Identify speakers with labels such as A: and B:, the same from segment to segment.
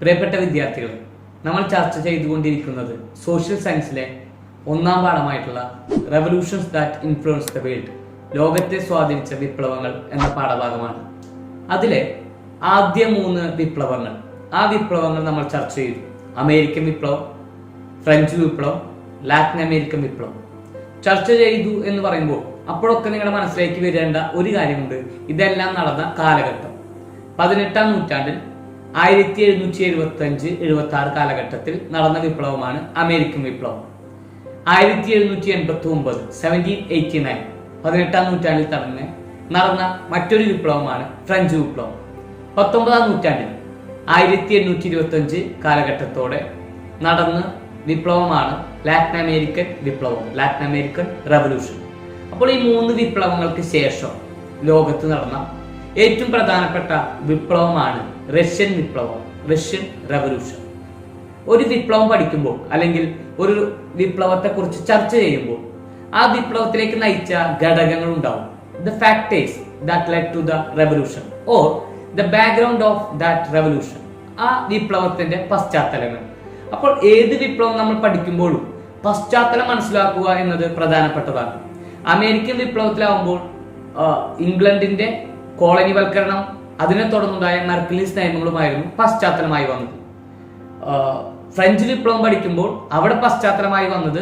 A: പ്രിയപ്പെട്ട വിദ്യാർത്ഥികൾ, നമ്മൾ ചർച്ച ചെയ്തുകൊണ്ടിരിക്കുന്നത് സോഷ്യൽ സയൻസിലെ ഒന്നാം പാഠമായിട്ടുള്ള revolutions that influence the world, ലോകത്തെ സ്വാധീനിച്ച വിപ്ലവങ്ങൾ എന്ന പാഠഭാഗമാണ്. അതിലെ ആദ്യ 3 വിപ്ലവങ്ങൾ, ആ വിപ്ലവങ്ങൾ നമ്മൾ ചർച്ച ചെയ്തു. അമേരിക്കൻ വിപ്ലവം, ഫ്രഞ്ച് വിപ്ലവം, ലാറ്റിൻ അമേരിക്കൻ വിപ്ലവം ചർച്ച ചെയ്തു എന്ന് പറയുമ്പോൾ അപ്പോഴൊക്കെ നിങ്ങളുടെ മനസ്സിലേക്ക് വരേണ്ട ഒരു കാര്യമുണ്ട്. ഇതെല്ലാം നടന്ന കാലഘട്ടം 18ാം നൂറ്റാണ്ടിൽ 1775-76 കാലഘട്ടത്തിൽ നടന്ന വിപ്ലവമാണ് അമേരിക്കൻ വിപ്ലവം. 1789 1789 18ാം നൂറ്റാണ്ടിൽ നടന്ന മറ്റൊരു വിപ്ലവമാണ് ഫ്രഞ്ച് വിപ്ലവം. 19ാം നൂറ്റാണ്ടിൽ 1825 കാലഘട്ടത്തോടെ നടന്ന വിപ്ലവമാണ് ലാറ്റിൻ അമേരിക്കൻ വിപ്ലവം, ലാറ്റിൻ അമേരിക്കൻ റെവല്യൂഷൻ. അപ്പോൾ ഈ 3 വിപ്ലവങ്ങൾക്ക് ശേഷം ലോകത്ത് നടന്ന ഏറ്റവും പ്രധാനപ്പെട്ട വിപ്ലവമാണ് റഷ്യൻ വിപ്ലവം, റഷ്യൻ റെവല്യൂഷൻ. ഒരു വിപ്ലവം പഠിക്കുമ്പോൾ അല്ലെങ്കിൽ ഒരു വിപ്ലവത്തെ കുറിച്ച് ചർച്ച ചെയ്യുമ്പോൾ ആ വിപ്ലവത്തിലേക്ക് നയിച്ച ഘടകങ്ങൾ ഉണ്ടാവും. The factors that led to the revolution or the background of that revolution, ആ വിപ്ലവത്തിന്റെ പശ്ചാത്തലങ്ങൾ. അപ്പോൾ ഏത് വിപ്ലവം നമ്മൾ പഠിക്കുമ്പോഴും പശ്ചാത്തലം മനസ്സിലാക്കുക എന്നത് പ്രധാനപ്പെട്ടതാണ്. അമേരിക്കൻ വിപ്ലവത്തിലാവുമ്പോൾ ഇംഗ്ലണ്ടിന്റെ കോളനിവൽക്കരണം, അതിനെ തുടർന്നുണ്ടായ മെർക്കലീസ് നിയമങ്ങളുമായിരുന്നു പശ്ചാത്തലമായി വന്നത്. ഫ്രഞ്ച് വിപ്ലവം പഠിക്കുമ്പോൾ അവിടെ പശ്ചാത്തലമായി വന്നത്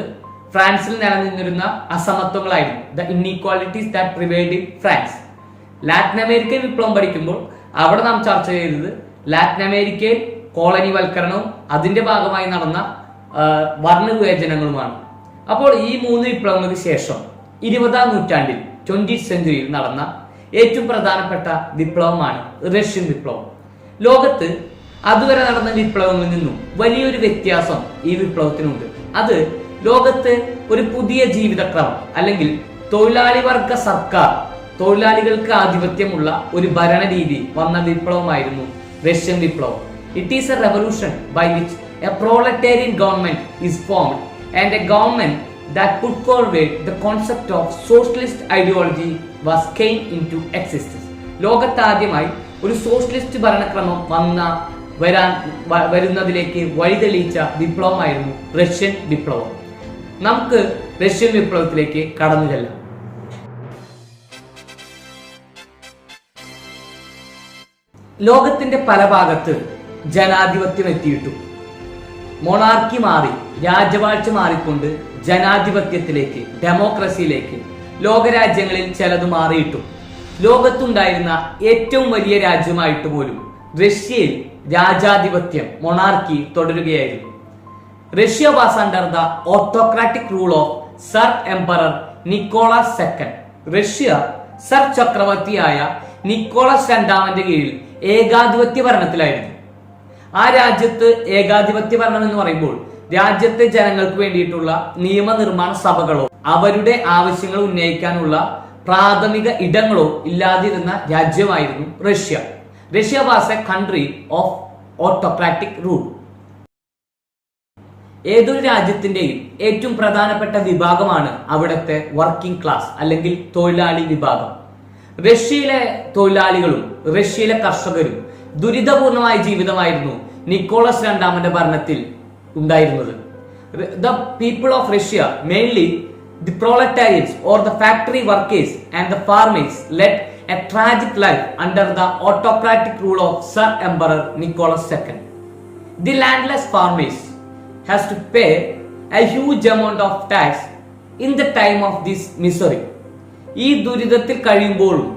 A: ഫ്രാൻസിൽ നിലനിന്നിരുന്ന അസമത്വങ്ങളായിരുന്നു, the inequalities that prevailed in France. Latin American വിപ്ലവം പഠിക്കുമ്പോൾ അവിടെ നാം ചർച്ച ചെയ്തത് ലാറ്റിൻ അമേരിക്കയിൽ കോളനിവൽക്കരണവും അതിന്റെ ഭാഗമായി നടന്ന വർണ്ണവിവേചനങ്ങളുമാണ്. അപ്പോൾ ഈ 3 വിപ്ലവങ്ങൾക്ക് ശേഷം 20ാം നൂറ്റാണ്ടിൽ 20th സെഞ്ചുറിയിൽ നടന്ന ഏറ്റവും പ്രധാനപ്പെട്ട വിപ്ലവമാണ് റഷ്യൻ വിപ്ലവം. ലോകത്ത് അതുവരെ നടന്ന വിപ്ലവങ്ങളിൽ നിന്നും വലിയൊരു വ്യത്യാസം ഈ വിപ്ലവത്തിനുണ്ട്. അത് ലോകത്ത് ഒരു പുതിയ ജീവിതക്രമം അല്ലെങ്കിൽ തൊഴിലാളി വർഗ സർക്കാർ, തൊഴിലാളികൾക്ക് ആധിപത്യമുള്ള ഒരു ഭരണരീതി വന്ന വിപ്ലവമായിരുന്നു റഷ്യൻ വിപ്ലവം. It is a revolution by which a proletarian government is formed and a government that put forward the concept of socialist ideology was came into existence. ലോകത്താദ്യമായി ഒരു സോഷ്യലിസ്റ്റ് ഭരണക്രമം വരുന്നതിലേക്ക് വഴിതെളിയിച്ച വിപ്ലവമായിരുന്നു റഷ്യൻ വിപ്ലവം. നമുക്ക് റഷ്യൻ വിപ്ലവത്തിലേക്ക് കടന്നു ചെല്ലാം. ലോകത്തിന്റെ പല ഭാഗത്ത് ജനാധിപത്യം എത്തിയിട്ടു. മൊണാർക്കി മാറി, രാജവാഴ്ച മാറിക്കൊണ്ട് ജനാധിപത്യത്തിലേക്ക്, ഡെമോക്രസിയിലേക്ക് ലോകരാജ്യങ്ങളിൽ ചിലത് മാറിയിട്ടു. ലോകത്തുണ്ടായിരുന്ന ഏറ്റവും വലിയ രാജ്യമായിട്ട് പോലും റഷ്യയിൽ രാജാധിപത്യം, മൊണാർക്കി തുടരുകയായിരുന്നു. Russia was under the autocratic rule of tsar emperor Nicholas II. Russia tsar ചക്രവർത്തിയായ നിക്കോളസ് II കീഴിൽ ഏകാധിപത്യ ഭരണത്തിലായിരുന്നു. ആ രാജ്യത്ത് ഏകാധിപത്യ ഭരണം എന്ന് പറയുമ്പോൾ രാജ്യത്തെ ജനങ്ങൾക്ക് വേണ്ടിയിട്ടുള്ള നിയമനിർമ്മാണ സഭകളോ അവരുടെ ആവശ്യങ്ങൾ ഉന്നയിക്കാനുള്ള പ്രാഥമിക ഇടങ്ങളോ ഇല്ലാതിരുന്ന രാജ്യമായിരുന്നു Russia. Russia was a country of autocratic rule. ഏതൊരു രാജ്യത്തിന്റെയും ഏറ്റവും പ്രധാനപ്പെട്ട വിഭാഗമാണ് അവിടുത്തെ വർക്കിംഗ് ക്ലാസ് അല്ലെങ്കിൽ തൊഴിലാളി വിഭാഗം. റഷ്യയിലെ തൊഴിലാളികളും റഷ്യയിലെ കർഷകരും ദുരിതപൂർണമായ ജീവിതമായിരുന്നു നിക്കോളസ് II ഭരണത്തിൽ ഉണ്ടായിരുന്നത്. The people of Russia, mainly the proletarians or the factory workers and the farmers led a tragic life under the autocratic rule of Sir Emperor Nicholas II. The landless farmers has to pay a huge amount of tax in the time of this misery. ഈ ദുരിതത്തിൽ കഴിയുമ്പോഴും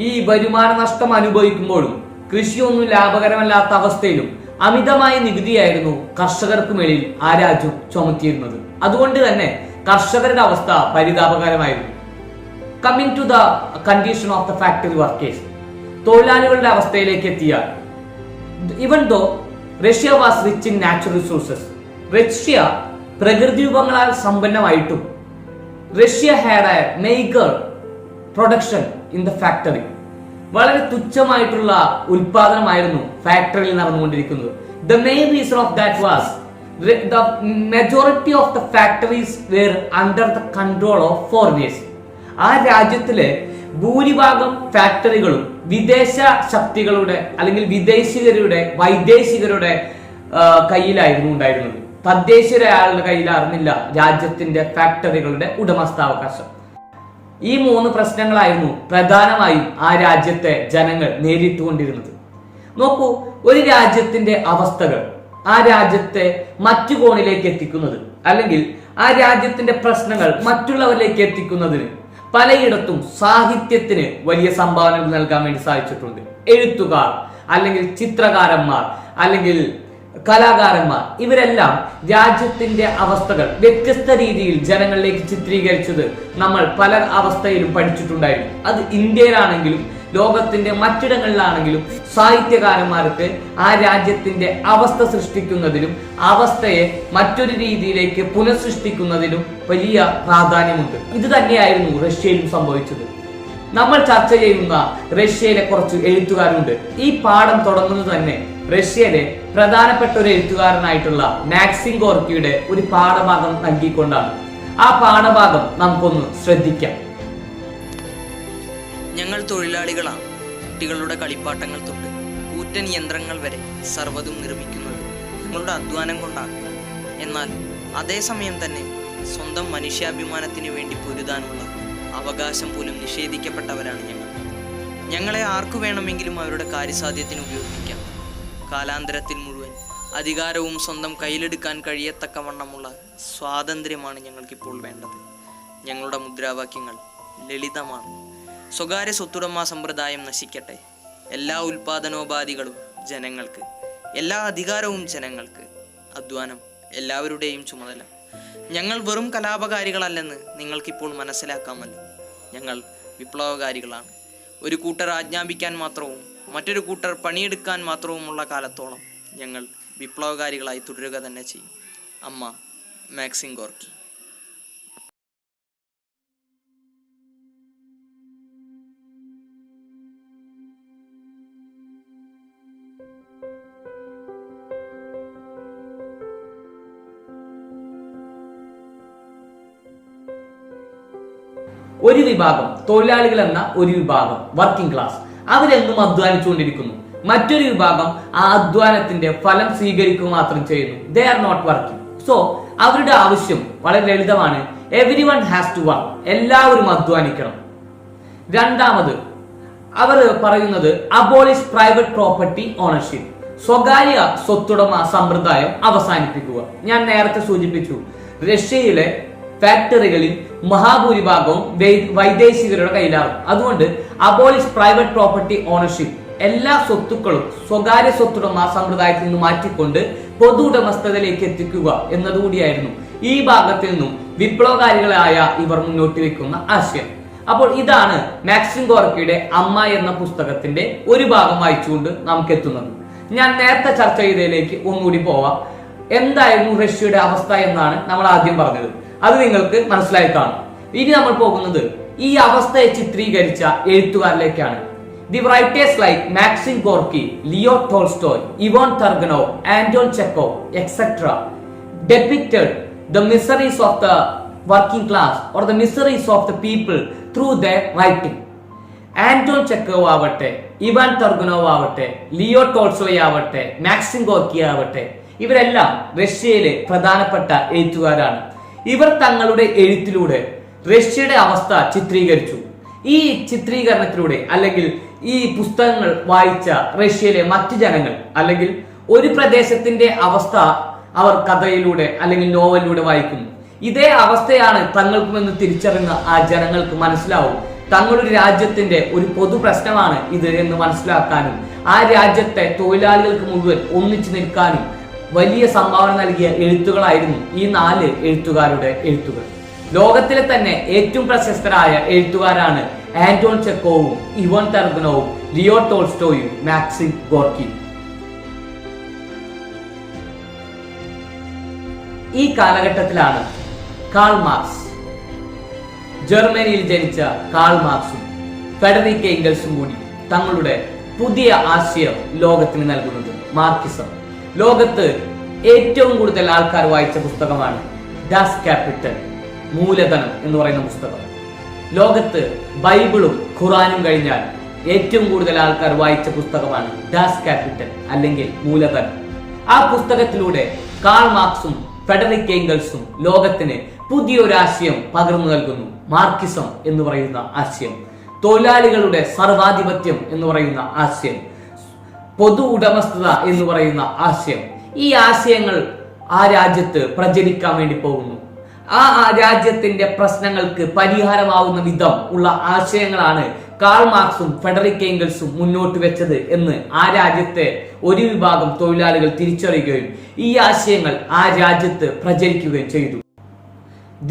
A: ഈ വരുമാന നഷ്ടം അനുഭവിക്കുമ്പോഴും കൃഷിയൊന്നും ലാഭകരമല്ലാത്ത അവസ്ഥയിലും അമിതമായ നികുതിയായിരുന്നു കർഷകർക്ക് മേലിൽ ആ രാജ്യം ചുമത്തിയിരുന്നത്. അതുകൊണ്ട് തന്നെ കർഷകരുടെ അവസ്ഥ പരിതാപകരമായിരുന്നു. Coming to the condition of the factory workers, തൊഴിലാളികളുടെ അവസ്ഥയിലേക്ക് എത്തിയാൽ, even though Russia was rich in natural resources, Russia പ്രകൃതി വിഭവങ്ങളാൽ സമ്പന്നമായിട്ടും Russia had a meagre production in the factory. വളരെ തുച്ഛമായിട്ടുള്ള ഉൽപാദനമായിരുന്നു ഫാക്ടറിയിൽ നടന്നുകൊണ്ടിരിക്കുന്നത്. The main reason of that was the majority of the factories were under the control of foreigners. ആ രാജ്യത്തിലെ ഭൂരിഭാഗം ഫാക്ടറികളും വിദേശ ശക്തികളുടെ അല്ലെങ്കിൽ വിദേശികരുടെ വൈദേശികരുടെ കയ്യിലായിരുന്നു ഉണ്ടായിരുന്നത്. തദ്ദേശീയരാളുടെ കയ്യിലായിരുന്നില്ല രാജ്യത്തിന്റെ ഫാക്ടറികളുടെ ഉടമസ്ഥാവകാശം. ഈ 3 പ്രശ്നങ്ങളായിരുന്നു പ്രധാനമായും ആ രാജ്യത്തെ ജനങ്ങൾ നേരിട്ടുകൊണ്ടിരുന്നത്. നോക്കൂ, ഒരു രാജ്യത്തിന്റെ അവസ്ഥകൾ ആ രാജ്യത്തെ മറ്റു കോണിലേക്ക് എത്തിക്കുന്നത് അല്ലെങ്കിൽ ആ രാജ്യത്തിന്റെ പ്രശ്നങ്ങൾ മറ്റുള്ളവരിലേക്ക് എത്തിക്കുന്നതിന് പലയിടത്തും സാഹിത്യത്തിന് വലിയ സംഭാവനകൾ നൽകാൻ വേണ്ടി സാധിച്ചിട്ടുണ്ട്. എഴുത്തുകാർ അല്ലെങ്കിൽ ചിത്രകാരന്മാർ അല്ലെങ്കിൽ കലാകാരന്മാർ ഇവരെല്ലാം രാജ്യത്തിന്റെ അവസ്ഥകൾ വ്യത്യസ്ത രീതിയിൽ ജനങ്ങളിലേക്ക് ചിത്രീകരിച്ചത് നമ്മൾ പല അവസ്ഥയിലും പഠിച്ചിട്ടുണ്ടായിരുന്നു. അത് ഇന്ത്യയിലാണെങ്കിലും ലോകത്തിന്റെ മറ്റിടങ്ങളിലാണെങ്കിലും സാഹിത്യകാരന്മാർക്ക് ആ രാജ്യത്തിന്റെ അവസ്ഥ സൃഷ്ടിക്കുന്നതിനും അവസ്ഥയെ മറ്റൊരു രീതിയിലേക്ക് പുനഃസൃഷ്ടിക്കുന്നതിനും വലിയ പ്രാധാന്യമുണ്ട്. ഇത് തന്നെയായിരുന്നു റഷ്യയിലും സംഭവിച്ചത്. നമ്മൾ ചർച്ച ചെയ്യുന്ന റഷ്യയിലെ കുറച്ച് എഴുത്തുകാരുണ്ട്. ഈ പാഠം തുടങ്ങുന്നത് തന്നെ റഷ്യയിലെ പ്രധാനപ്പെട്ട ഒരു എഴുത്തുകാരനായിട്ടുള്ള മാക്സിം ഗോർക്കിയുടെ ഒരു പാഠഭാഗം നൽകിക്കൊണ്ടാണ്. ആ പാഠഭാഗം നമുക്കൊന്ന് ശ്രദ്ധിക്കാം.
B: ഞങ്ങൾ തൊഴിലാളികളാണ്. കുട്ടികളുടെ കളിപ്പാട്ടങ്ങൾ തൊട്ട് കൂറ്റൻ യന്ത്രങ്ങൾ വരെ സർവ്വതും നിർമ്മിക്കുന്നത് ഞങ്ങളുടെ അധ്വാനം കൊണ്ടാണ്. എന്നാൽ അതേസമയം തന്നെ സ്വന്തം മനുഷ്യാഭിമാനത്തിന് വേണ്ടി പൊരുതാനുള്ള അവകാശം പോലും നിഷേധിക്കപ്പെട്ടവരാണ് ഞങ്ങൾ. ഞങ്ങളെ ആർക്കു വേണമെങ്കിലും അവരുടെ കാര്യസാധ്യത്തിന് ഉപയോഗിക്കാം. കാലാന്തരത്തിൽ മുഴുവൻ അധികാരവും സ്വന്തം കയ്യിലെടുക്കാൻ കഴിയത്തക്കവണ്ണമുള്ള സ്വാതന്ത്ര്യമാണ് ഞങ്ങൾക്കിപ്പോൾ വേണ്ടത്. ഞങ്ങളുടെ മുദ്രാവാക്യങ്ങൾ ലളിതമാണ്. സ്വകാര്യ സ്വത്തുടമ സമ്പ്രദായം നശിക്കട്ടെ. എല്ലാ ഉൽപാദനോപാധികളും ജനങ്ങൾക്ക്, എല്ലാ അധികാരവും ജനങ്ങൾക്ക്, അധ്വാനം എല്ലാവരുടെയും ചുമതല. ഞങ്ങൾ വെറും കലാപകാരികളല്ലെന്ന് നിങ്ങൾക്കിപ്പോൾ മനസ്സിലാക്കാമല്ലോ. ഞങ്ങൾ വിപ്ലവകാരികളാണ്. ഒരു കൂട്ടർ ആജ്ഞാപിക്കാൻ മാത്രവും മറ്റൊരു കൂട്ടർ പണിയെടുക്കാൻ മാത്രവുമുള്ള കാലത്തോളം ഞങ്ങൾ വിപ്ലവകാരികളായി തുടരുക തന്നെ ചെയ്യും. അമ്മ മാക്സിം ഗോർക്കി.
A: ഒരു വിഭാഗം തൊഴിലാളികൾ എന്ന ഒരു വിഭാഗം വർക്കിംഗ് ക്ലാസ് അവരെന്നും അധ്വാനിച്ചുകൊണ്ടിരിക്കുന്നു. മറ്റൊരു വിഭാഗം ആ അധ്വാനത്തിന്റെ ഫലം സ്വീകരിക്കുക മാത്രം ചെയ്യുന്നു. They are not working. So അവരുടെ ആവശ്യം വളരെ ലളിതമാണ്. Everyone has to work. എല്ലാവരും അധ്വാനിക്കണം. രണ്ടാമത് അവർ പറയുന്നത് അബോളിഷ് പ്രൈവറ്റ് പ്രോപ്പർട്ടി ഓണർഷിപ്പ്. സ്വകാര്യ സ്വത്തുടമ സമ്പ്രദായം അവസാനിപ്പിക്കുക. ഞാൻ നേരത്തെ സൂചിപ്പിച്ചു, റഷ്യയിലെ ഫാക്ടറികളിൽ മഹാഭൂരിഭാഗവും വൈദേശികരുടെ കയ്യിലാകും. അതുകൊണ്ട് അബോളിഷ് പ്രൈവറ്റ് പ്രോപ്പർട്ടി ഓണർഷിപ്പ്, എല്ലാ സ്വത്തുക്കളും സ്വകാര്യ സ്വത്തുടമ സമ്പ്രദായത്തിൽ നിന്ന് മാറ്റിക്കൊണ്ട് പൊതു ഉടമസ്ഥതയിലേക്ക് എത്തിക്കുക എന്നതുകൂടിയായിരുന്നു ഈ ഭാഗത്തിൽ നിന്നും വിപ്ലവകാരികളായ ഇവർ മുന്നോട്ട് വെക്കുന്ന ആശയം. അപ്പോൾ ഇതാണ് മാക്സിം ഗോർക്കിയുടെ അമ്മ എന്ന പുസ്തകത്തിന്റെ ഒരു ഭാഗം വായിച്ചുകൊണ്ട് നമുക്ക് എത്തുന്നത്. ഞാൻ നേരത്തെ ചർച്ച ചെയ്തതിലേക്ക് ഒന്നുകൂടി പോവാം. എന്തായിരുന്നു റഷ്യയുടെ അവസ്ഥ എന്നാണ് നമ്മൾ ആദ്യം പറഞ്ഞത്. അത് നിങ്ങൾക്ക് മനസ്സിലായി കാണും. ഇനി നമ്മൾ പോകുന്നത് ഈ അവസ്ഥയെ ചിത്രീകരിച്ച എഴുത്തുകാരിലേക്കാണ്. The writers like Maxim Gorky, Leo Tolstoy, Ivan Turgenev, Anton Chekhov etcetera depicted the miseries of the working class or the miseries of the people through their writing. Anton Chekhov ആവട്ടെ, ഇവാൻ ടർഗനോവ് ആവട്ടെ, ലിയോ ടോൾസ്റ്റോയ് ആവട്ടെ, Maxim Gorky ആവട്ടെ, ഇവരെല്ലാം റഷ്യയിലെ പ്രധാനപ്പെട്ട എഴുത്തുകാരാണ്. ഇവർ തങ്ങളുടെ എഴുത്തിലൂടെ റഷ്യയുടെ അവസ്ഥ ചിത്രീകരിച്ചു. ഈ ചിത്രീകരണത്തിലൂടെ അല്ലെങ്കിൽ ഈ പുസ്തകങ്ങൾ വായിച്ച റഷ്യയിലെ മറ്റു ജനങ്ങൾ അല്ലെങ്കിൽ ഒരു പ്രദേശത്തിന്റെ അവസ്ഥ അവർ കഥയിലൂടെ അല്ലെങ്കിൽ നോവലിലൂടെ വായിക്കുന്നു. ഇതേ അവസ്ഥയാണ് തങ്ങൾക്കുമെന്ന് തിരിച്ചറിഞ്ഞ ആ ജനങ്ങൾക്ക് മനസ്സിലാവും തങ്ങളുടെ രാജ്യത്തിന്റെ ഒരു പൊതു പ്രശ്നമാണ് ഇത് എന്ന് മനസ്സിലാക്കാനും ആ രാജ്യത്തെ തൊഴിലാളികൾക്ക് മുഴുവൻ ഒന്നിച്ചു നിൽക്കാനും വലിയ സംഭാവന നൽകിയ എഴുത്തുകളായിരുന്നു ഈ 4 എഴുത്തുകാരുടെ എഴുത്തുകൾ. ലോകത്തിലെ തന്നെ ഏറ്റവും പ്രശസ്തരായ എഴുത്തുകാരാണ് ആന്റോൺ ചെക്കോവും, ഇവാൻ ടർഗനോവും, ലിയോ ടോൾസ്റ്റോയും, മാക്സിം ഗോർക്കിയും. ഈ കാലഘട്ടത്തിലാണ് കാൾ മാർക്സ്, ജർമ്മനിയിൽ ജനിച്ച കാൾ മാർക്സും ഫെഡറിക് എംഗൽസും കൂടി തങ്ങളുടെ പുതിയ ആശയം ലോകത്തിന് നൽകുന്നത്. മാർക്സിസം ലോകത്ത് ഏറ്റവും കൂടുതൽ ആൾക്കാർ വായിച്ച പുസ്തകമാണ് ഡാസ് ക്യാപിറ്റൽ, മൂലധനം എന്ന് പറയുന്ന പുസ്തകം. ലോകത്ത് ബൈബിളും ഖുറാനും കഴിഞ്ഞാൽ ഏറ്റവും കൂടുതൽ ആൾക്കാർ വായിച്ച പുസ്തകമാണ് ഡാസ് ക്യാപിറ്റൽ അല്ലെങ്കിൽ മൂലധനം. ആ പുസ്തകത്തിലൂടെ കാൾ മാർക്സും ഫെഡറിക് ഏംഗൽസും ലോകത്തിന് പുതിയൊരു ആശയം പകർന്നു നൽകുന്നു. മാർക്സിസം എന്ന് പറയുന്ന ആശയം, തൊഴിലാളികളുടെ സർവാധിപത്യം എന്ന് പറയുന്ന ആശയം, പൊതു ഉടമസ്ഥത എന്ന് പറയുന്ന ആശയം. ഈ ആശയങ്ങൾ ആ രാജ്യത്ത് പ്രചരിക്കാൻ വേണ്ടി പോകുന്നു. ആ രാജ്യത്തിന്റെ പ്രശ്നങ്ങൾക്ക് പരിഹാരമാവുന്ന വിധം ഉള്ള ആശയങ്ങളാണ് കാൾ മാർക്സും ഫെഡറിക് ഏംഗൽസും മുന്നോട്ട് വെച്ചത് എന്ന് ആ രാജ്യത്തെ ഒരു വിഭാഗം തൊഴിലാളികൾ തിരിച്ചറിയുകയും ഈ ആശയങ്ങൾ ആ രാജ്യത്ത് പ്രചരിക്കുകയും ചെയ്തു.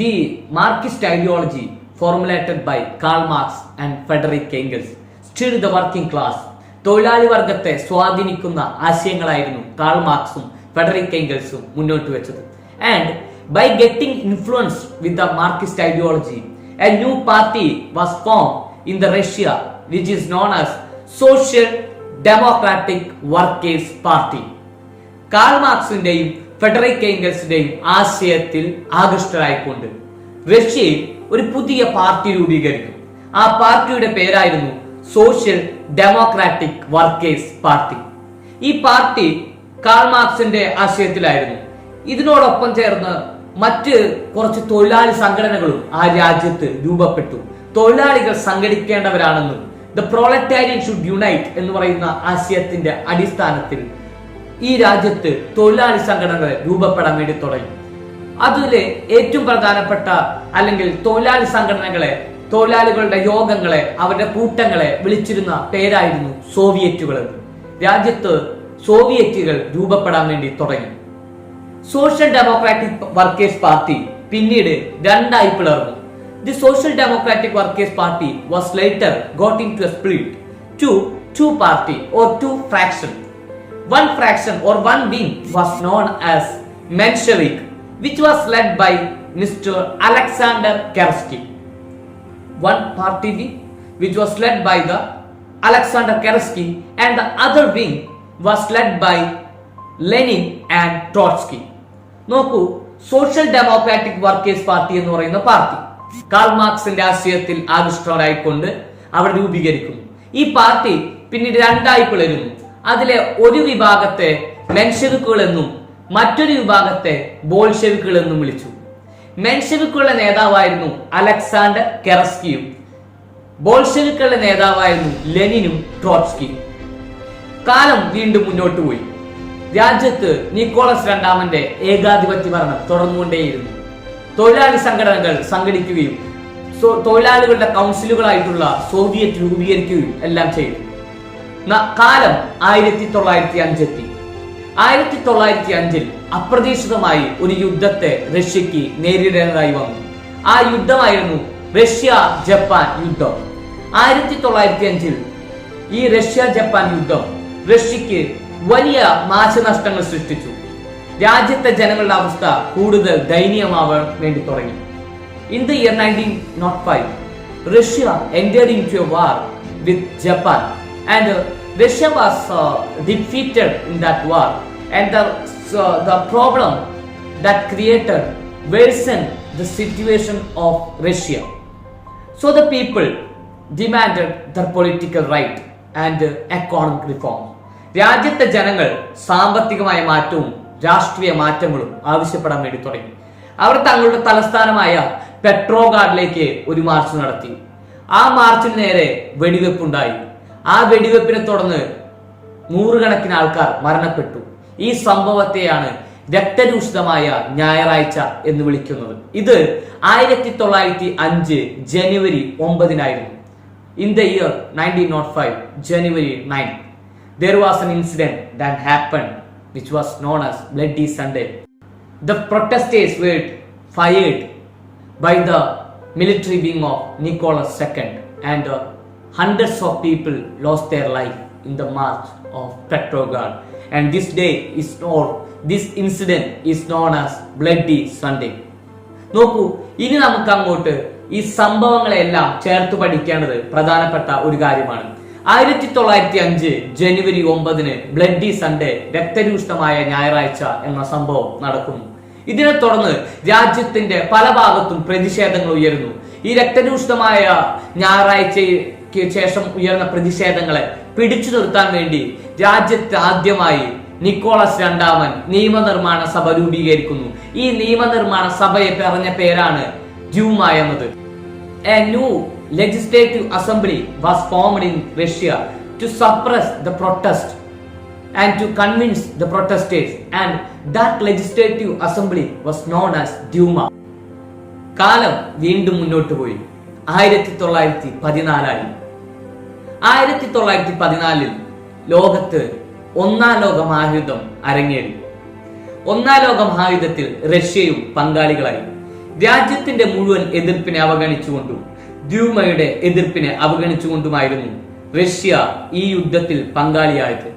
A: The Marxist ideology formulated by Karl Marx and Frederick Engels stirred the working class. തൊഴിലാളി വർഗത്തെ സ്വാധീനിക്കുന്ന ആശയങ്ങളായിരുന്നു കാൾ മാർക്സും ഫെഡറിക് ഏംഗൽസും മുന്നോട്ട് വെച്ചത്. And by getting influenced with the Marxist ideology, a new party was formed in the Russia which is known as Social Democratic Workers Party. Karl മാർക്സിന്റെയും Friedrich ഏംഗൽസിന്റെയും ആശയത്തിൽ ആകൃഷ്ടരായിക്കൊണ്ട് റഷ്യയിൽ ഒരു പുതിയ പാർട്ടി രൂപീകരിക്കും. ആ പാർട്ടിയുടെ പേരായിരുന്നു സോഷ്യൽ ഡെമോക്രാറ്റിക് വർക്കേഴ്സ് പാർട്ടി. ഈ പാർട്ടി കാൾ മാർക്സിന്റെ ആശയത്തിലായിരുന്നു. ഇതിനോടൊപ്പം ചേർന്ന് മറ്റ് കുറച്ച് തൊഴിലാളി സംഘടനകളും ആ രാജ്യത്ത് രൂപപ്പെട്ടു. തൊഴിലാളികൾ സംഘടിക്കേണ്ടവരാണെന്നും ദ പ്രൊലറ്റാരിയൻ ഷുഡ് യുണൈറ്റ് എന്ന് പറയുന്ന ആശയത്തിന്റെ അടിസ്ഥാനത്തിൽ ഈ രാജ്യത്ത് തൊഴിലാളി സംഘടനകൾ രൂപപ്പെടാൻ വേണ്ടി തുടങ്ങി. അതിലെ ഏറ്റവും പ്രധാനപ്പെട്ട അല്ലെങ്കിൽ തൊഴിലാളി സംഘടനകളെ, തൊഴിലാളികളുടെ യോഗങ്ങളെ, അവരുടെ കൂട്ടങ്ങളെ വിളിച്ചിരുന്ന പേരായിരുന്നു സോവിയറ്റുകൾ. രാജ്യത്ത് സോവിയറ്റുകൾ രൂപപ്പെടാൻ വേണ്ടി തുടങ്ങി. സോഷ്യൽ ഡെമോക്രാറ്റിക് വർക്കേഴ്സ് പാർട്ടി പിന്നീട് രണ്ടായി പിളർന്നു. The social democratic workers party was later got into a split to two party or two fraction. One fraction or one wing was known as Menshevik, which was led by Mr. Alexander Kersky. One party wing which was led by the Alexander Kersky, and the other wing was led by Lenin and Trotsky. നോക്കൂ, social democratic workers party എന്ന് പറയുന്ന party call മാർക്സിന്റെ ആശയത്തിൽ ആകൃഷ്ടരായിക്കൊണ്ട് അവർ രൂപീകരിക്കുന്നു. ഈ party പിന്നീട് രണ്ടായി പിളരുന്നു. അതിലെ ഒരു വിഭാഗത്തെ മെൻഷെവിക്കുകൾ എന്നും മറ്റൊരു വിഭാഗത്തെ ബോൾഷെവിക്കുകൾ എന്നും വിളിച്ചു. മെൻഷെവിക്കുകളുടെ നേതാവായിരുന്നു അലക്സാണ്ടർ കെറസ്കിയും ബോൾഷെവിക്കുകളുടെ നേതാവായിരുന്നു ലെനിനും ട്രോട്സ്കിയും. കാലം വീണ്ടും മുന്നോട്ട് പോയി. രാജ്യത്ത് നിക്കോളസ് രണ്ടാമന്റെ ഏകാധിപത്യ ഭരണം തുടർന്നുകൊണ്ടേയിരുന്നു. തൊഴിലാളി സംഘടനകൾ സംഘടിക്കുകയും തൊഴിലാളികളുടെ കൗൺസിലുകളായിട്ടുള്ള സോവിയറ്റ് രൂപീകരിക്കുകയും എല്ലാം ചെയ്തു. കാലം 1905 എത്തി. 1905 അപ്രതീക്ഷിതമായി ഒരു യുദ്ധത്തെ റഷ്യക്ക് നേരിടേണ്ടതായി വന്നു. ആ യുദ്ധമായിരുന്നു റഷ്യ ജപ്പാൻ യുദ്ധം. 1905 ഈ റഷ്യ ജപ്പാൻ യുദ്ധം റഷ്യക്ക് വലിയ നാശനഷ്ടങ്ങൾ സൃഷ്ടിച്ചു. രാജ്യത്തെ ജനങ്ങളുടെ അവസ്ഥ കൂടുതൽ ദയനീയമാവാൻ വേണ്ടി തുടങ്ങി. In the year 1905, Russia entered into a war with Japan, and Russia was defeated in that war, and the problem that created worsened the situation of Russia. So the people demanded their political right and economic reform. രാജ്യത്തെ ജനങ്ങൾ സാമ്പത്തികമായ മാറ്റവും രാഷ്ട്രീയ മാറ്റങ്ങളും ആവശ്യപ്പെടാൻ വേണ്ടി തുടങ്ങി. അവർ തങ്ങളുടെ തലസ്ഥാനമായ പെട്രോഗാഡിലേക്ക് ഒരു മാർച്ച് നടത്തി. ആ മാർച്ചിന് നേരെ വെടിവെപ്പുണ്ടായി. ആ വെടിവെപ്പിനെ തുടർന്ന് നൂറുകണക്കിന് ആൾക്കാർ മരണപ്പെട്ടു. ഈ സംഭവത്തെയാണ് രക്തരൂഷിതമായ ഞായറാഴ്ച എന്ന് വിളിക്കുന്നത്. ഇത് 1905 ജനുവരി 9 In the year 1905 January 9, there was an incident that happened which was known as Bloody Sunday. The protesters were fired by the military wing of Nicholas II, and hundreds of people lost their life in the march of Petrograd, and this incident is known as Bloody Sunday. നോക്കൂ, ഇനി നമുക്ക് അങ്ങോട്ട് ഈ സംഭവങ്ങളെല്ലാം ചേർത്ത് പഠിക്കേണ്ടത് പ്രധാനപ്പെട്ട ഒരു കാര്യമാണ്. 1905 ജനുവരി 9 ബ്ലഡി സൺഡേ, രക്തരൂഷിതമായ ഞായറാഴ്ച എന്ന സംഭവം നടക്കുന്നു. ഇതിനെ തുടർന്ന് രാജ്യത്തിന്റെ പല ഭാഗത്തും പ്രതിഷേധങ്ങൾ ഉയരുന്നു. ഈ രക്തരൂഷ്ടമായ ഞായറാഴ്ചയ്ക്ക് ശേഷം ഉയർന്ന പ്രതിഷേധങ്ങളെ പിടിച്ചു നിർത്താൻ വേണ്ടി രാജ്യത്ത് ആദ്യമായി നിക്കോളസ് രണ്ടാമൻ നിയമനിർമ്മാണ സഭ രൂപീകരിക്കുന്നു. ഈ നിയമനിർമ്മാണ സഭയെ പറഞ്ഞ പേരാണ് ഡ്യൂമ എന്നത്. A new legislative assembly was formed in Russia to suppress the protest and to convince the protesters, and that legislative assembly was known as Duma. കാലം വീണ്ടും മുന്നോട്ട് പോയി. 1914 1914 ലോകത്ത് ഒന്നാം ലോക മഹായുദ്ധം അരങ്ങേറി. ഒന്നാം ലോക മഹായുദ്ധത്തിൽ റഷ്യയും പങ്കാളികളായി. രാജ്യത്തിന്റെ മുഴുവൻ എതിർപ്പിനെ അവഗണിച്ചുകൊണ്ടും ഡ്യൂമയുടെ എതിർപ്പിനെ അവഗണിച്ചുകൊണ്ടുമായിരുന്നു റഷ്യ ഈ യുദ്ധത്തിൽ പങ്കാളിയായത്.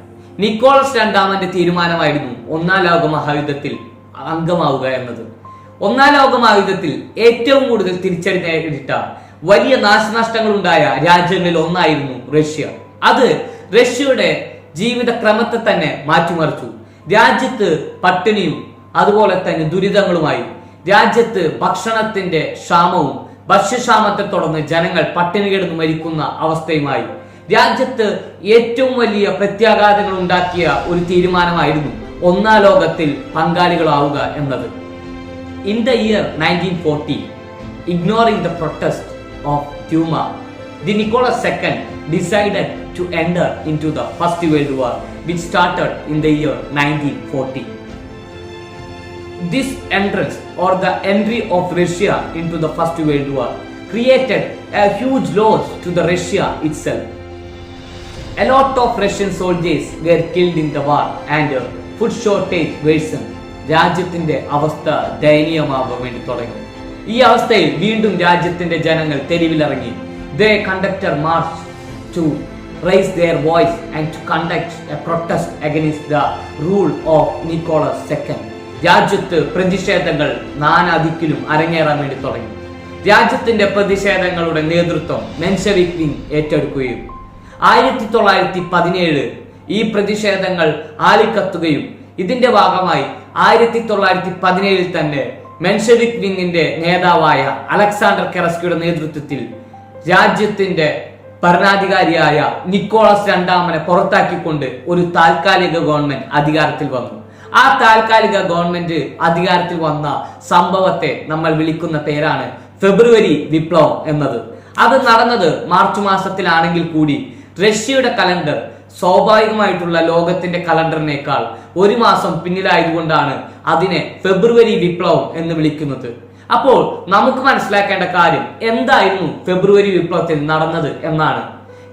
A: നിക്കോളസ് രണ്ടാമന്റെ തീരുമാനമായിരുന്നു ഒന്നാം ലോക മഹായുദ്ധത്തിൽ അംഗമാവുക എന്നത്. ഒന്നാം ലോക മഹായുദ്ധത്തിൽ ഏറ്റവും കൂടുതൽ തിരിച്ചടി നേരിട്ട വലിയ നാശനഷ്ടങ്ങൾ ഉണ്ടായ രാജ്യങ്ങളിൽ ഒന്നായിരുന്നു റഷ്യ. അത് റഷ്യയുടെ ജീവിതക്രമത്തെ തന്നെ മാറ്റിമറിച്ചു. രാജ്യത്ത് പട്ടിണിയും അതുപോലെ തന്നെ ദുരിതങ്ങളുമായി. രാജ്യത്ത് ഭക്ഷണത്തിന്റെ ക്ഷാമവും ഭക്ഷ്യക്ഷാമത്തെ തുടർന്ന് ജനങ്ങൾ പട്ടിണി കിടന്ന് മരിക്കുന്ന അവസ്ഥയുമായി. രാജ്യത്ത് ഏറ്റവും വലിയ പ്രത്യാഘാതങ്ങൾ ഉണ്ടാക്കിയ ഒരു തീരുമാനമായിരുന്നു ഒന്നാം ലോകത്തിൽ പങ്കാളികളാവുക എന്നത്. In the year 1940, ignoring the protest of Duma, the Nicholas II decided to enter into the First World War, which started in the year 1940. This entrance or the entry of Russia into the First World War created a huge loss to the Russia itself. A lot of Russian soldiers were killed in the war and food shortage worsened. രാജ്യത്തിന്റെ അവസ്ഥ ദയനീയമാവാൻ വേണ്ടി തുടങ്ങി. ഈ അവസ്ഥയിൽ വീണ്ടും രാജ്യത്തിന്റെ ജനങ്ങൾ തെരുവിലിറങ്ങി. They conducted march to raise their voice and to conduct a protest against the rule of Nicholas II. രാജ്യത്ത് പ്രതിഷേധങ്ങൾ നാനാദിക്കിലും അരങ്ങേറാൻ വേണ്ടി തുടങ്ങി. രാജ്യത്തിന്റെ പ്രതിഷേധങ്ങളുടെ നേതൃത്വം മെൻഷെവിക് വിങ് ഏറ്റെടുക്കുകയും 1917 ഈ പ്രതിഷേധങ്ങൾ ആളിക്കത്തുകയും ഇതിന്റെ ഭാഗമായി 1917 തന്നെ മെൻഷെവിക് വിങ്ങിന്റെ നേതാവായ അലക്സാണ്ടർ കെറസ്കിയുടെ നേതൃത്വത്തിൽ രാജ്യത്തിന്റെ ഭരണാധികാരിയായ നിക്കോളസ് രണ്ടാമനെ പുറത്താക്കിക്കൊണ്ട് ഒരു താൽക്കാലിക ഗവൺമെന്റ് അധികാരത്തിൽ വന്നു. ആ താൽക്കാലിക ഗവൺമെന്റ് അധികാരത്തിൽ വന്ന സംഭവത്തെ നമ്മൾ വിളിക്കുന്ന പേരാണ് ഫെബ്രുവരി വിപ്ലവം എന്നത്. അത് നടന്നത് മാർച്ച് മാസത്തിലാണെങ്കിൽ കൂടി റഷ്യയുടെ കലണ്ടർ സ്വാഭാവികമായിട്ടുള്ള ലോകത്തിന്റെ കലണ്ടറിനേക്കാൾ ഒരു മാസം പിന്നിലായതുകൊണ്ടാണ് അതിനെ ഫെബ്രുവരി വിപ്ലവം എന്ന് വിളിക്കുന്നത്. അപ്പോൾ നമുക്ക് മനസ്സിലാക്കേണ്ട കാര്യം എന്തായിരുന്നു ഫെബ്രുവരി വിപ്ലവത്തിൽ നടന്നത് എന്നാണ്.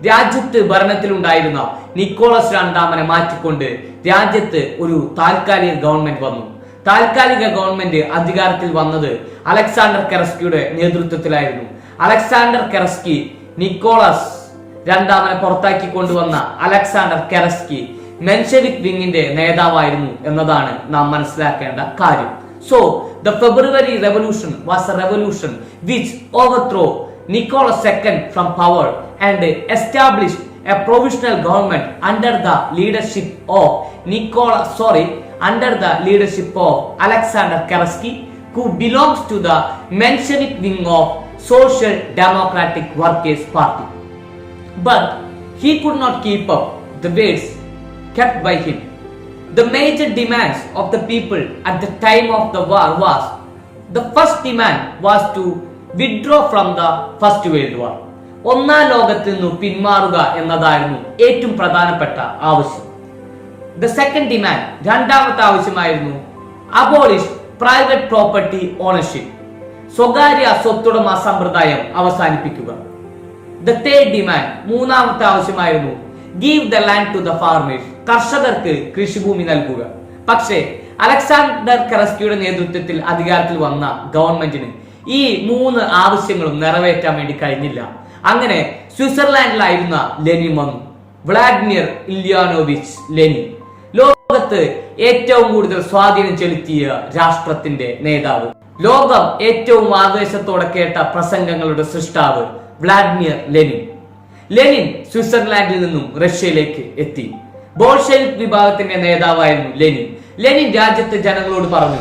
A: രാജ്യത്ത് ഭരണത്തിലുണ്ടായിരുന്ന നിക്കോളസ് രണ്ടാമനെ മാറ്റിക്കൊണ്ട് രാജ്യത്ത് ഒരു താൽക്കാലിക ഗവൺമെന്റ് വന്നു. താൽക്കാലിക ഗവൺമെന്റ് അധികാരത്തിൽ വന്നത് അലക്സാണ്ടർ കെറസ്കിയുടെ നേതൃത്വത്തിലായിരുന്നു. അലക്സാണ്ടർ കെറസ്കി നിക്കോളസ് രണ്ടാമനെ പുറത്താക്കി കൊണ്ടുവന്ന അലക്സാണ്ടർ കെറസ്കി മെൻഷെവിക് വിങ്ങിന്റെ നേതാവായിരുന്നു എന്നതാണ് നാം മനസ്സിലാക്കേണ്ട കാര്യം. So the February Revolution was a revolution which overthrew Nicholas II from power and established a provisional government under the leadership of Alexander Kersky, who belongs to the Menshevik wing of Social Democratic Workers' Party. But he could not keep up the words kept by him. The major demands of the people at the time of the war was, the first demand was to withdraw from the First World War. ഒന്നാം ലോകത്തിൽ നിന്ന് പിന്മാറുക എന്നതായിരുന്നു ഏറ്റവും പ്രധാനപ്പെട്ട ആവശ്യം. The second demand, രണ്ടാമത്തെ ആവശ്യമായിരുന്നു abolish private property ownership, സ്വകാര്യ സ്വത്തുടമ സമ്പ്രദായം അവസാനിപ്പിക്കുക. The third demand, മൂന്നാമത്തെ ആവശ്യമായിരുന്നു give the land to the farmers, കർഷകർക്ക് കൃഷിഭൂമി നൽകുക. പക്ഷേ അലക്സാണ്ടർ കെറസ്കിയുടെ നേതൃത്വത്തിൽ അധികാരത്തിൽ വന്ന ഗവൺമെന്റിന് ഈ മൂന്ന് ആവശ്യങ്ങളും നിറവേറ്റാൻ വേണ്ടി കഴിഞ്ഞില്ല. അങ്ങനെ സ്വിറ്റ്സർലാൻഡിലായിരുന്ന ലെനിൻ വന്നു. വ്ളാഡിമിർ ഇല്യാനോവിച്ച് ലെനിൻ, ലോകത്ത് ഏറ്റവും കൂടുതൽ സ്വാധീനം ചെലുത്തിയ രാഷ്ട്രത്തിന്റെ നേതാവ്, ലോകം ഏറ്റവും ആവേശത്തോടെ കേട്ട പ്രസംഗങ്ങളുടെ സൃഷ്ടാവ് വ്ളാഡിമിർ ലെനിൻ. ലെനിൻ സ്വിറ്റ്സർലാൻഡിൽ നിന്നും റഷ്യയിലേക്ക് എത്തി. ബോൾഷെവിക് വിഭാഗത്തിന്റെ നേതാവായിരുന്നു ലെനിൻ. ലെനിൻ രാജ്യത്തെ ജനങ്ങളോട് പറഞ്ഞു,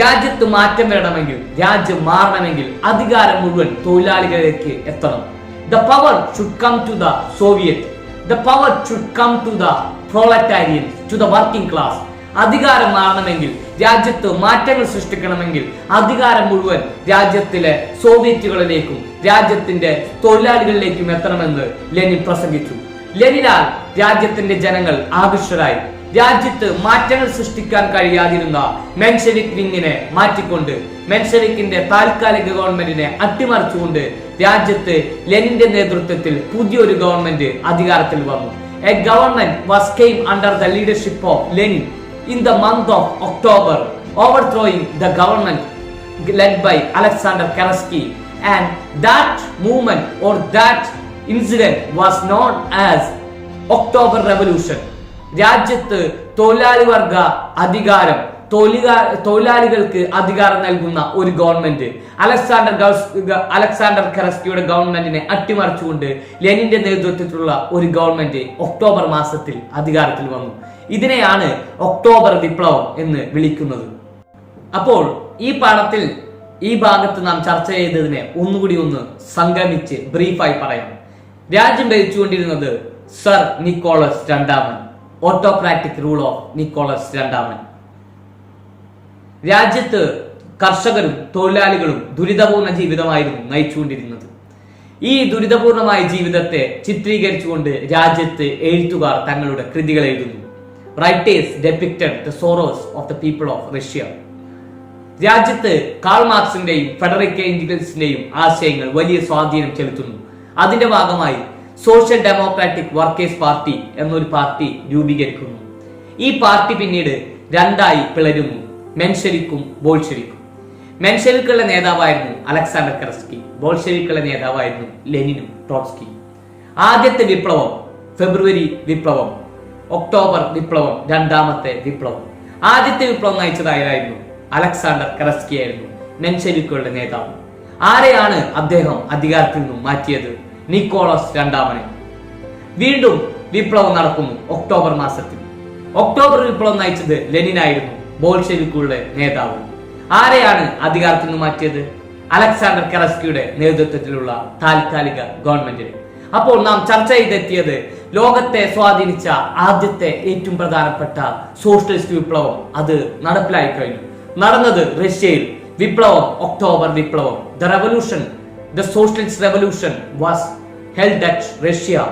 A: രാജ്യത്ത് മാറ്റം വരണമെങ്കിൽ, രാജ്യം മാറണമെങ്കിൽ അധികാരം മുഴുവൻ തൊഴിലാളികളിലേക്ക് എത്തണം. The power should come to the Soviet. The power should come to the proletarians, to the working class. അധികാരം മാറണമെങ്കിൽ, രാജ്യത്ത് മാറ്റങ്ങൾ സൃഷ്ടിക്കണമെങ്കിൽ അധികാരം മുഴുവൻ രാജ്യത്തിലെ സോവിയറ്റുകളിലേക്കും രാജ്യത്തിന്റെ തൊഴിലാളികളിലേക്കും എത്തണമെന്ന് ലെനിൻ പ്രസംഗിച്ചു. ലെനിനാൽ രാജ്യത്തിന്റെ ജനങ്ങൾ ആകർഷകരായി. രാജ്യത്ത് മാറ്റങ്ങൾ സൃഷ്ടിക്കാൻ കഴിയാതിരുന്ന മെൻഷെവിക് വിങ്ങിനെ മാറ്റിക്കൊണ്ട്, മെൻഷെവിക്കിന്റെ താൽക്കാലിക ഗവൺമെന്റിനെ അട്ടിമറിച്ചുകൊണ്ട് രാജ്യത്ത് ലെനിന്റെ നേതൃത്വത്തിൽ പുതിയൊരു ഗവൺമെന്റ് അധികാരത്തിൽ വന്നു. A government was came under the leadership of Lenin in the month of October, overthrowing the government led by Alexander Kerensky, and that movement or that incident was known as October Revolution. രാജ്യത്ത് തൊഴിലാളി വർഗ അധികാരം, തൊഴിലാളികൾക്ക് അധികാരം നൽകുന്ന ഒരു government Alexander കെറസ്കിയുടെ ഗവൺമെന്റിനെ അട്ടിമറിച്ചുകൊണ്ട് ലെനിന്റെ നേതൃത്വത്തിലുള്ള ഒരു ഗവൺമെന്റ് ഒക്ടോബർ മാസത്തിൽ അധികാരത്തിൽ വന്നു. ഇതിനെയാണ് ഒക്ടോബർ വിപ്ലവം എന്ന് വിളിക്കുന്നത്. അപ്പോൾ ഈ പാഠത്തിൽ ഈ ഭാഗത്ത് നാം ചർച്ച ചെയ്തതിനെ ഒന്നുകൂടി സംഗമിച്ച് ബ്രീഫായി പറയാം. രാജ്യം ഭരിച്ചുകൊണ്ടിരുന്നത് സർ നിക്കോളസ് രണ്ടാമൻ, ഓട്ടോക്രാറ്റിക് റൂൾ ഓഫ് നിക്കോളസ് രണ്ടാമൻ. രാജ്യത്ത് കർഷകരും തൊഴിലാളികളും ദുരിതപൂർണ ജീവിതമായിരുന്നു നയിച്ചുകൊണ്ടിരുന്നത്. ഈ ദുരിതപൂർണമായ ജീവിതത്തെ ചിത്രീകരിച്ചുകൊണ്ട് രാജ്യത്ത് എഴുത്തുകാർ തങ്ങളുടെ കൃതികൾ എഴുതുന്നു. Writers depicted the sorrows of the people of Russia. രാജ്യത്ത് കാൾ മാർക്സിന്റെയും ഫെഡറിക് എംഗൽസിന്റെയും ആശയങ്ങൾ വലിയ സ്വാധീനം ചെലുത്തുന്നു. അതിന്റെ ഭാഗമായി സോഷ്യൽ ഡെമോക്രാറ്റിക് വർക്കേഴ്സ് പാർട്ടി എന്നൊരു പാർട്ടി രൂപീകരിക്കുന്നു. ഈ പാർട്ടി പിന്നീട് രണ്ടായി പിളരുന്നു, മെൻഷെവിക്കും ബോൾഷെവിക്കും. മെൻഷെവിക്കുള്ള നേതാവായിരുന്നു അലക്സാണ്ടർ കെറസ്കി, ബോൾഷെവിക്കുള്ള നേതാവായിരുന്നു ലെനിനും ട്രോട്സ്കി. ആദ്യത്തെ വിപ്ലവം ഫെബ്രുവരി വിപ്ലവം, ഒക്ടോബർ വിപ്ലവം രണ്ടാമത്തെ വിപ്ലവം. ആദ്യത്തെ വിപ്ലവം നയിച്ചതായിരുന്നു അലക്സാണ്ടർ കെറസ്കി ആയിരുന്നു മെൻഷെവിക്കുകളുടെ നേതാവ്. ആരെയാണ് അദ്ദേഹം അധികാരത്തിൽ നിന്നും മാറ്റിയത്? നിക്കോളസ് രണ്ടാമനെ. വീണ്ടും വിപ്ലവം നടക്കുന്നു ഒക്ടോബർ മാസത്തിൽ. ഒക്ടോബർ വിപ്ലവം നയിച്ചത് ലെനിനായിരുന്നു, ബോൾഷെവിക്കുകളുടെ നേതാവ്. ആരെയാണ് അധികാരത്തിൽ നിന്ന് മാറ്റിയത്? അലക്സാണ്ടർ കെറസ്കിയുടെ നേതൃത്വത്തിലുള്ള താൽക്കാലിക ഗവൺമെന്റിനെ. അപ്പോൾ നാം ചർച്ച ചെയ്തെത്തിയത് ലോകത്തെ സ്വാധീനിച്ച ആദ്യത്തെ ഏറ്റവും പ്രധാനപ്പെട്ട സോഷ്യലിസ്റ്റ് വിപ്ലവം അത് നടപ്പിലായി കഴിഞ്ഞു. നടന്നത് റഷ്യയിൽ. വിപ്ലവം ഒക്ടോബർ വിപ്ലവം. The revolution, the socialist revolution was held at Russia,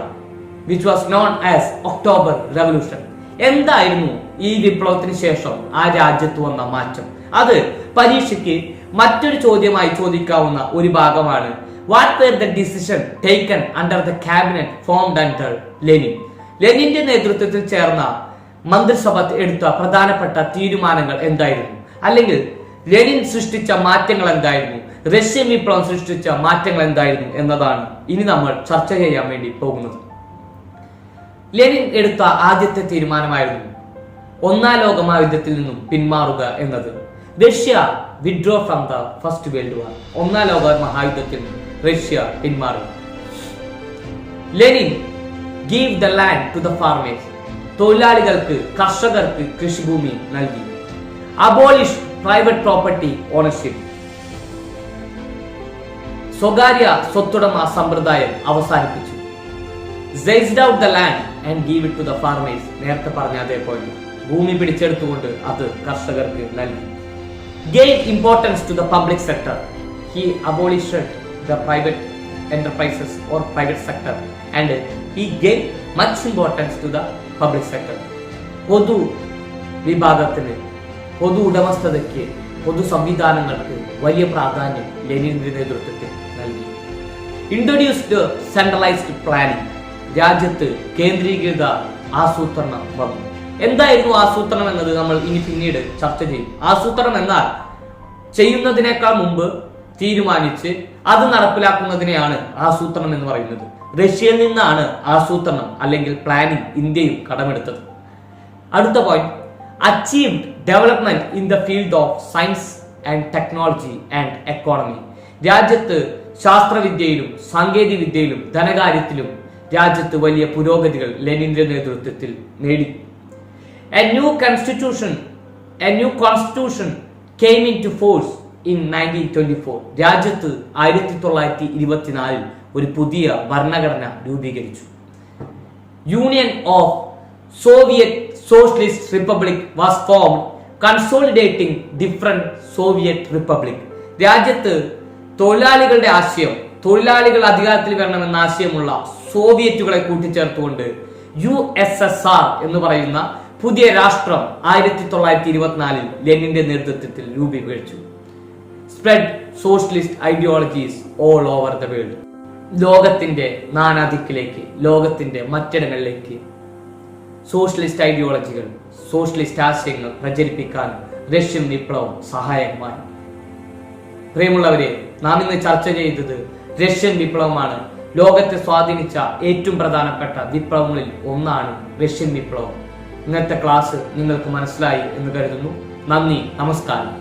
A: which was known as October Revolution. എന്തായിരുന്നു ഈ വിപ്ലവത്തിന് ശേഷം ആ രാജ്യത്ത് വന്ന മാറ്റം? അത് പരീക്ഷയ്ക്ക് മറ്റൊരു ചോദ്യമായി ചോദിക്കാവുന്ന ഒരു ഭാഗമാണ്. What were the decision taken under the cabinet formed under Lenin? ലെനിന്റെ നേതൃത്വത്തിൽ ചേർന്ന മന്ത്രിസഭ എടുത്ത പ്രധാനപ്പെട്ട തീരുമാനങ്ങൾ എന്തായിരുന്നു? അല്ലെങ്കിൽ ലെനിൻ സൃഷ്ടിച്ച മാറ്റങ്ങൾ എന്തായിരുന്നു? റഷ്യൻ വിപ്ലവം സൃഷ്ടിച്ച മാറ്റങ്ങൾ എന്തായിരുന്നു എന്നതാണ് ഇനി നമ്മൾ ചർച്ച ചെയ്യാൻ വേണ്ടി പോകുന്നത്. ലെനിൻ എടുത്ത ആദ്യത്തെ തീരുമാനമായിരുന്നു ഒന്നാം ലോക മഹായുദ്ധത്തിൽ നിന്നും പിന്മാറുക എന്നത്. Russia withdrew from the first world war. ഒന്നാം ലോക മഹായുദ്ധത്തിൽ നിന്നും റഷ്യ പിന്മാറി. Lenin give the land to the farmers. തൊഴിലാളികൾക്ക്, കർഷകർക്ക് കൃഷിഭൂമി നൽകി. Abolish private property ownership. സ്വകാര്യ സ്വത്തുടമ സമ്പ്രദായം അവസാനിപ്പിച്ചു. Seized out the land and give it to the farmers. നേരത്തെ പറഞ്ഞ അതേപോലെ ഭൂമി പിടിച്ചെടുത്തുകൊണ്ട് അത് കർഷകർക്ക് നൽകി. Gave importance to the public sector. He abolished the private enterprises or private sector and he gave much importance to the public sector. പൊതു വിഭാഗത്തിന്, പൊതു ഉടമസ്ഥതയ്ക്ക്, പൊതു സംവിധാനങ്ങൾക്ക് വലിയ പ്രാധാന്യം ലെനിന്റെ നേതൃത്വത്തിൽ നൽകി. Introduced centralised planning. രാജ്യത്ത് കേന്ദ്രീകൃത ആസൂത്രണം വന്നു. എന്തായിരുന്നു ആസൂത്രണം എന്നത് നമ്മൾ ഇനി പിന്നീട് ചർച്ച ചെയ്യും. ആസൂത്രണം എന്നാൽ ചെയ്യുന്നതിനേക്കാൾ മുമ്പ് തീരുമാനിച്ച് അത് നടപ്പിലാക്കുന്നതിനെയാണ് ആസൂത്രണം എന്ന് പറയുന്നത്. റഷ്യയിൽ നിന്നാണ് ആസൂത്രണം അല്ലെങ്കിൽ പ്ലാനിംഗ് ഇന്ത്യയും കടമെടുത്തത്. അടുത്ത point, achieved development in the field of science and technology and economy. രാജ്യത്ത് ശാസ്ത്രവിദ്യയിലും സാങ്കേതിക വിദ്യയിലും ധനകാര്യത്തിലും രാജ്യത്ത് വലിയ പുരോഗതികൾ ലെനിന്റെ നേതൃത്വത്തിൽ നേടി. A new constitution came into force in 1924. രാജ്യത്ത് 1924 ഒരു പുതിയ ഭരണഘടന രൂപീകരിച്ചു. Union of Soviet socialist republic was formed, consolidating different Soviet republic. രാജ്യത്ത് തൊഴിലാളികളുടെ ആശയം, തൊഴിലാളികൾ അധികാരത്തിൽ വരണമെന്ന ആശയമുള്ള സോവിയറ്റുകളെ കൂട്ടിച്ചേർത്തുകൊണ്ട് USSR എന്ന് പറയുന്ന പുതിയ രാഷ്ട്രം 1924 ലെനിന്റെ നേതൃത്വത്തിൽ രൂപീകരിച്ചു. Spread socialist ideologies all over the world. ലോകത്തിന്റെ നാനാദിക്കിലേക്ക്, ലോകത്തിന്റെ മറ്റിടങ്ങളിലേക്ക് സോഷ്യലിസ്റ്റ് ഐഡിയോളജികൾ, സോഷ്യലിസ്റ്റ് ആശയങ്ങൾ പ്രചരിപ്പിക്കാൻ റഷ്യൻ വിപ്ലവം സഹായകമായി. പ്രിയമുള്ളവരെ, നാം ഇന്ന് ചർച്ച ചെയ്തത് റഷ്യൻ വിപ്ലവമാണ്. ലോകത്തെ സ്വാധീനിച്ച ഏറ്റവും പ്രധാനപ്പെട്ട വിപ്ലവങ്ങളിൽ ഒന്നാണ് റഷ്യൻ വിപ്ലവം. ഇന്നത്തെ ക്ലാസ് നിങ്ങൾക്ക് മനസ്സിലായി എന്ന് കരുതുന്നു. നന്ദി, നമസ്കാരം.